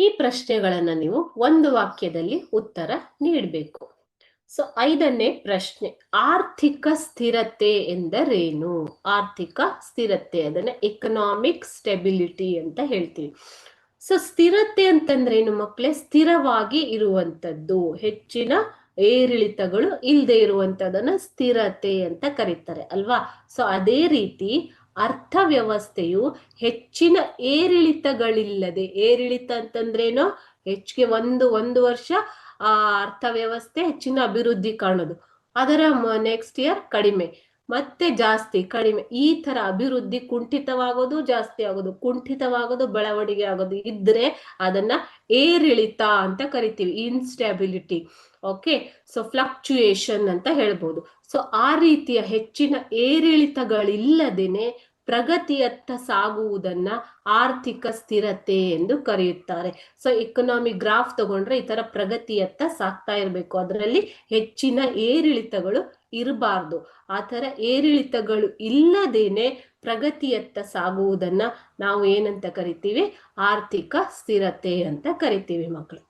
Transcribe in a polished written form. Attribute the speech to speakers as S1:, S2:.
S1: ಈ ಪ್ರಶ್ನೆಗಳನ್ನ ನೀವು ಒಂದು ವಾಕ್ಯದಲ್ಲಿ ಉತ್ತರ ನೀಡಬೇಕು. ಸೊ 5ನೇ ಪ್ರಶ್ನೆ, ಆರ್ಥಿಕ ಸ್ಥಿರತೆ ಎಂದರೇನು? ಆರ್ಥಿಕ ಸ್ಥಿರತೆ, ಅದನ್ನ ಎಕನಾಮಿಕ್ ಸ್ಟೆಬಿಲಿಟಿ ಅಂತ ಹೇಳ್ತೀವಿ. ಸೊ ಸ್ಥಿರತೆ ಅಂತಂದ್ರೇನು ಮಕ್ಕಳೇ? ಸ್ಥಿರವಾಗಿ ಇರುವಂತದ್ದು, ಹೆಚ್ಚಿನ ಏರಿಳಿತಗಳು ಇಲ್ಲದೆ ಇರುವಂತದನ್ನ ಸ್ಥಿರತೆ ಅಂತ ಕರೀತಾರೆ ಅಲ್ವಾ? ಸೊ ಅದೇ ರೀತಿ ಅರ್ಥವ್ಯವಸ್ಥೆಯು ಹೆಚ್ಚಿನ ಏರಿಳಿತಗಳಿಲ್ಲದೆ, ಏರಿಳಿತ ಅಂತಂದ್ರೇನು? ಹೆಚ್ಚಿಗೆ ಒಂದು ವರ್ಷ ಆ ಅರ್ಥವ್ಯವಸ್ಥೆ ಹೆಚ್ಚಿನ ಅಭಿವೃದ್ಧಿ ಕಾಣೋದು, ಅದರ ನೆಕ್ಸ್ಟ್ ಇಯರ್ ಕಡಿಮೆ, ಮತ್ತೆ ಜಾಸ್ತಿ, ಕಡಿಮೆ, ಈ ತರ ಅಭಿವೃದ್ಧಿ ಕುಂಠಿತವಾಗೋದು, ಜಾಸ್ತಿ ಆಗೋದು, ಕುಂಠಿತವಾಗೋದು, ಬೆಳವಣಿಗೆ ಆಗೋದು ಇದ್ರೆ ಅದನ್ನ ಏರಿಳಿತ ಅಂತ ಕರಿತೀವಿ, ಇನ್ಸ್ಟೆಬಿಲಿಟಿ. ಓಕೆ, ಸೊ ಫ್ಲಕ್ಚುಯೇಷನ್ ಅಂತ ಹೇಳ್ಬೋದು. ಸೊ ಆ ರೀತಿಯ ಹೆಚ್ಚಿನ ಏರಿಳಿತಗಳಿಲ್ಲದೇನೆ ಪ್ರಗತಿಯತ್ತ ಸಾಗುವುದನ್ನ ಆರ್ಥಿಕ ಸ್ಥಿರತೆ ಎಂದು ಕರೆಯುತ್ತಾರೆ. ಸೊ ಎಕನಾಮಿಕ್ ಗ್ರಾಫ್ ತಗೊಂಡ್ರೆ ಈ ತರ ಪ್ರಗತಿಯತ್ತ ಸಾಗ್ತಾ ಇರಬೇಕು, ಅದರಲ್ಲಿ ಹೆಚ್ಚಿನ ಏರಿಳಿತಗಳು ಇರಬಾರ್ದು. ಆ ತರ ಏರಿಳಿತಗಳು ಇಲ್ಲದೇನೆ ಪ್ರಗತಿಯತ್ತ ಸಾಗುವುದನ್ನ ನಾವು ಏನಂತ ಕರಿತೀವಿ? ಆರ್ಥಿಕ ಸ್ಥಿರತೆ ಅಂತ ಕರಿತೀವಿ ಮಕ್ಕಳು.